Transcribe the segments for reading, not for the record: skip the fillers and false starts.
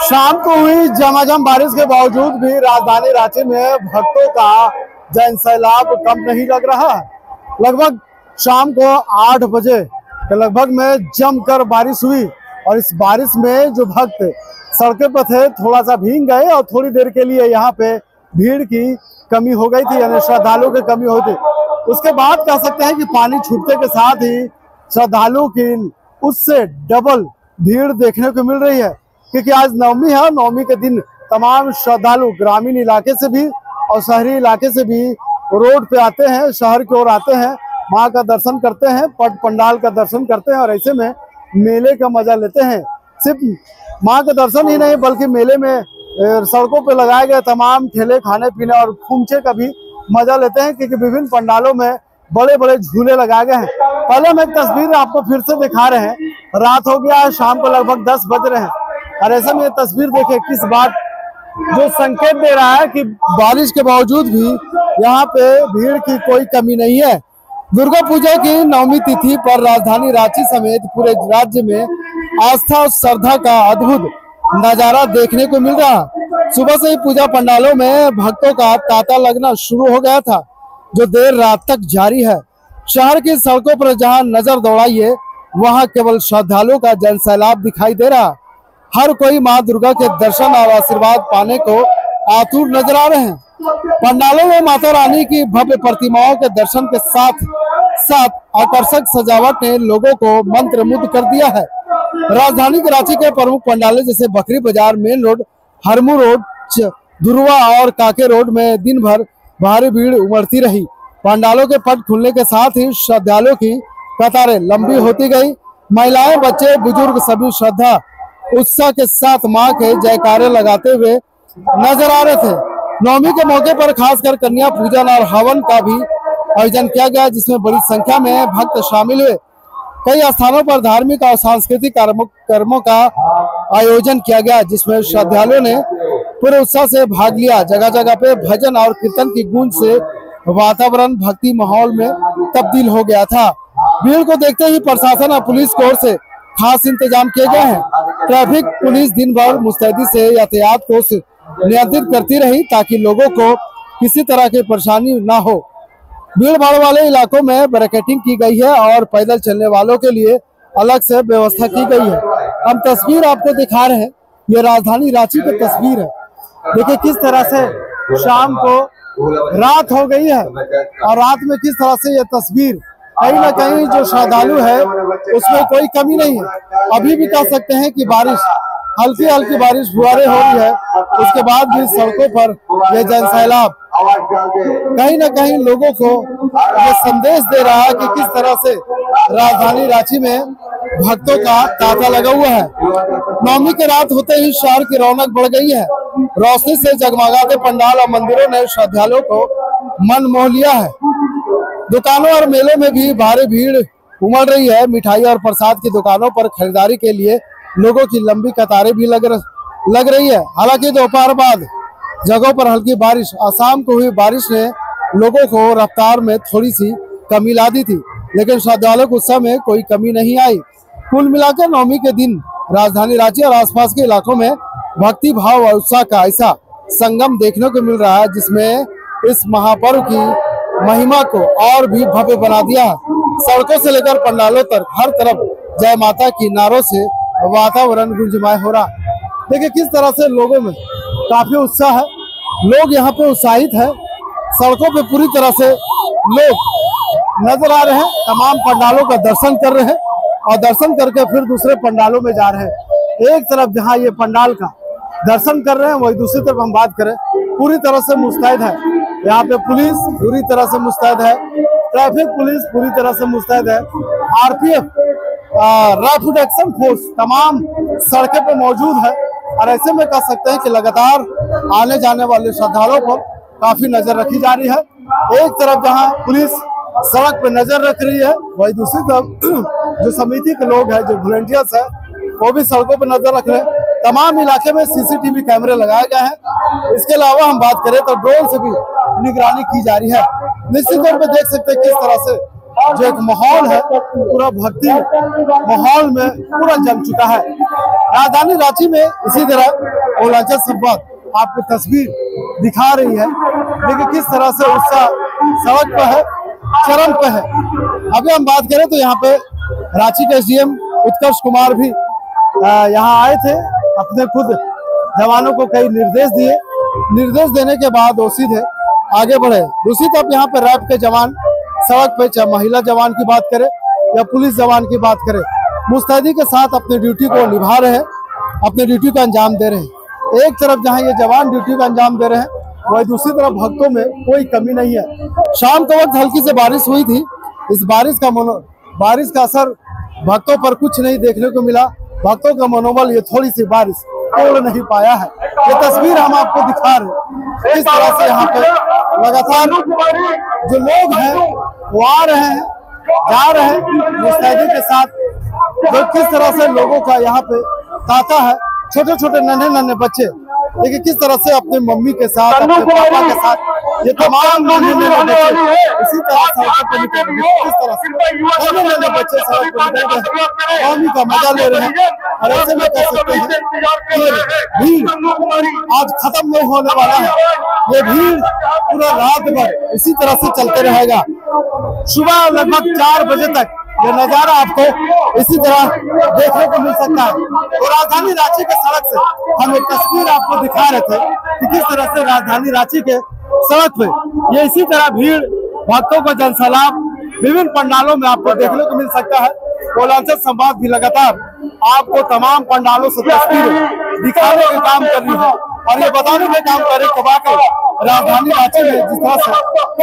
शाम को हुई झमाझम बारिश के बावजूद भी राजधानी रांची में भक्तों का जन सैलाब कम नहीं लग रहा है। लगभग शाम को 8 बजे के लगभग में जमकर बारिश हुई और इस बारिश में जो भक्त सड़कों पर थे थोड़ा सा भीग गए और थोड़ी देर के लिए यहाँ पे भीड़ की कमी हो गई थी, यानी श्रद्धालुओं की कमी हुई थी। उसके बाद कह सकते हैं कि पानी छूटने के साथ ही श्रद्धालुओं की उससे डबल भीड़ देखने को मिल रही है, क्योंकि आज नवमी है और नवमी के दिन तमाम श्रद्धालु ग्रामीण इलाके से भी और शहरी इलाके से भी रोड पे आते हैं, शहर की ओर आते हैं, माँ का दर्शन करते हैं, पट पंडाल का दर्शन करते हैं और ऐसे में मेले का मजा लेते हैं। सिर्फ माँ का दर्शन ही नहीं बल्कि मेले में सड़कों पे लगाए गए तमाम ठेले खाने पीने और खूमचे का भी मजा लेते हैं, क्योंकि विभिन्न पंडालों में बड़े बड़े झूले लगाए गए हैं। पहले हम एक तस्वीर आपको फिर से दिखा रहे हैं। रात हो गया है, शाम को लगभग 10 बज रहे हैं और ऐसे में ये तस्वीर देखिए किस बात जो संकेत दे रहा है कि बारिश के बावजूद भी यहाँ पे भीड़ की कोई कमी नहीं है। दुर्गा पूजा की नवमी तिथि पर राजधानी रांची समेत पूरे राज्य में आस्था और श्रद्धा का अद्भुत नजारा देखने को मिल रहा है। सुबह से ही पूजा पंडालों में भक्तों का तांता लगना शुरू हो गया था, जो देर रात तक जारी है। शहर की सड़कों पर जहां नजर दौड़ाइए वहां केवल श्रद्धालुओं का जन सैलाब दिखाई दे रहा। हर कोई मां दुर्गा के दर्शन और आशीर्वाद पाने को आतुर नजर आ रहे हैं। पंडालों में माता रानी की भव्य प्रतिमाओं के दर्शन के साथ साथ आकर्षक सजावट ने लोगों को मंत्रमुग्ध कर दिया है। राजधानी कराची के प्रमुख पंडालों जैसे बकरी बाजार, main road, Harmu road, Dhurwa और काके रोड में दिन भर भारी भीड़ उमड़ती रही। पंडालों के पट खुलने के साथ ही श्रद्धालुओं की कतारें लंबी होती गई। महिलाएं, बच्चे, बुजुर्ग सभी श्रद्धा उत्साह के साथ मां के जयकारे लगाते हुए नजर आ रहे थे। नवमी के मौके पर खासकर कन्या पूजन और हवन का भी आयोजन किया गया, जिसमें बड़ी संख्या में भक्त शामिल हुए। कई स्थानों पर धार्मिक और सांस्कृतिक कर्मों का आयोजन किया गया, जिसमें श्रद्धालुओं ने पूरे उत्साह से भाग लिया। जगह जगह पे भजन और कीर्तन की गूंज से वातावरण भक्ति माहौल में तब्दील हो गया था। भीड़ को देखते ही प्रशासन और पुलिस की ओर से खास इंतजाम किए गए हैं। ट्रैफिक पुलिस दिन भर मुस्तैदी से यातायात को नियंत्रित करती रही ताकि लोगों को किसी तरह की परेशानी न हो। भीड़ भाड़ वाले इलाकों में बैरिकेडिंग की गई है और पैदल चलने वालों के लिए अलग से व्यवस्था की गई है। हम तस्वीर आपको दिखा रहे हैं, ये राजधानी रांची की तस्वीर है। देखिए किस तरह से शाम को रात हो गई है और रात में किस तरह से ये तस्वीर कहीं ना कहीं जो श्रद्धालु है उसमें कोई कमी नहीं है। अभी भी कह सकते हैं कि बारिश हल्की हल्की बारिश फुहारे हो रही है, उसके बाद भी सड़कों पर ये जन सैलाब कहीं ना कहीं लोगों को ये संदेश दे रहा है कि किस तरह से राजधानी रांची में भक्तों का तांता लगा हुआ है। नवमी की रात होते ही शहर की रौनक बढ़ गई है। रोशनी से जगमगाते पंडाल और मंदिरों ने श्रद्धालुओं को मन मोह लिया है। दुकानों और मेलों में भी भारी भीड़ उमड़ रही है। मिठाई और प्रसाद की दुकानों पर खरीदारी के लिए लोगों की लंबी कतारें भी लग रही है। हालांकि दोपहर बाद जगहों पर हल्की बारिश और शाम को हुई बारिश ने लोगों को रफ्तार में थोड़ी सी कमी ला दी थी, लेकिन श्रद्धालुओं के उत्साह में कोई कमी नहीं आई। कुल मिलाकर नवमी के दिन राजधानी रांची और आसपास के इलाकों में भक्ति भाव और उत्साह का ऐसा संगम देखने को मिल रहा है, जिसमें इस महापर्व की महिमा को और भी भव्य बना दिया है। सड़कों से लेकर पंडालों तक हर तरफ जय माता की नारों से वातावरण गुंजमय हो रहा। देखिए किस तरह से लोगों में काफी उत्साह है, लोग यहाँ पे उत्साहित है। सड़कों पे पूरी तरह से लोग नजर आ रहे हैं, तमाम पंडालों का दर्शन कर रहे हैं और दर्शन करके फिर दूसरे पंडालों में जा रहे हैं। एक तरफ जहाँ ये पंडाल का दर्शन कर रहे हैं, वही दूसरी तरफ हम बात करें पूरी तरह से मुस्तैद है। यहाँ पे पुलिस पूरी तरह से मुस्तैद है, ट्रैफिक पुलिस पूरी तरह से मुस्तैद है, आरपीएफ रैपिड एक्शन फोर्स तमाम सड़कों पे मौजूद है। और ऐसे में कह सकते हैं कि लगातार आने जाने वाले श्रद्धालुओं पर काफी नजर रखी जा रही है। एक तरफ जहां पुलिस सड़क पे नजर रख रही है, वही दूसरी तरफ जो समिति के लोग हैं, जो वॉलंटियर्स है, वो भी सड़कों पे नजर रख रहे हैं। तमाम इलाके में सीसीटीवी कैमरे लगाए गए हैं। इसके अलावा हम बात करें तो ड्रोन से भी निगरानी की जा रही है। निश्चित तौर पर देख सकते हैं किस तरह से जो एक माहौल है पूरा भक्ति माहौल में पूरा जम चुका है। राजधानी रांची में इसी तरह ओलांचल संवाद आपको तस्वीर दिखा रही है, लेकिन किस तरह से उत्साह सड़क पर है, चरम पे है। अभी हम बात करें तो यहाँ पे रांची के एसडीएम उत्कर्ष कुमार भी यहाँ आए थे, अपने खुद जवानों को कई निर्देश दिए। निर्देश देने के बाद वो सीधे आगे बढ़े। दूसरी तरफ यहाँ पे रैब के जवान सड़क पे, चाहे महिला जवान की बात करें या पुलिस जवान की बात करें, मुस्तैदी के साथ अपनी ड्यूटी को निभा रहे हैं, अपनी ड्यूटी का अंजाम दे रहे हैं। एक तरफ जहाँ ये जवान ड्यूटी का अंजाम दे रहे हैं, वही दूसरी तरफ भक्तों में कोई कमी नहीं है। शाम के वक्त हल्की से बारिश हुई थी। इस बारिश का असर भक्तों पर कुछ नहीं देखने को मिला। भक्तों का मनोबल ये थोड़ी सी बारिश तोड़ नहीं पाया है। ये तस्वीर हम आपको दिखा रहे हैं, इस तरह से यहाँ पे लगातार जो लोग हैं वो आ रहे हैं, जा रहे हैं मुस्तैदी के साथ। जो किस तरह से लोगों का यहाँ पे तांता है, छोटे छोटे नन्हे बच्चे देखिए किस तरह से अपने मम्मी के साथ, अपने पापा के साथ, ये तमाम नन्हे बच्चे इसी तरह सड़क पे निकल गए। किस तरह से नन्हे बच्चे सड़क पे निकल गए, मम्मी का मजा ले रहे हैं। और ऐसे में कह सकते हैं कि भीड़ आज खत्म नहीं होने वाला है। ये भीड़ पूरा रात भर इसी तरह से चलते रहेगा। सुबह लगभग 4 बजे तक ये नजारा आपको इसी तरह देखने को मिल सकता है। और राजधानी रांची के सड़क से हम एक तस्वीर आपको दिखा रहे थे कि किस तरह से राजधानी रांची के सड़क पे ये इसी तरह भीड़, भक्तों का जनसैलाब विभिन्न पंडालों में आपको देखने को मिल सकता है। ओलांचल संवाद भी लगातार आपको तमाम पंडालों से तस्वीरें दिखाने का काम कर रही है और ये बताने का काम करे राजधानी रांची में जिस तरह से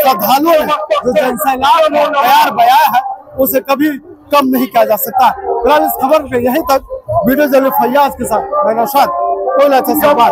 श्रद्धालुओं ने जो जनसैलाब में तैयार बयाया है उसे कभी कम नहीं किया जा सकता। फिलहाल इस खबर पे यहीं तक। वीडियो जर्नलिस्ट फैयाज के साथ मैं नौशाद, ओलांचल संवाद।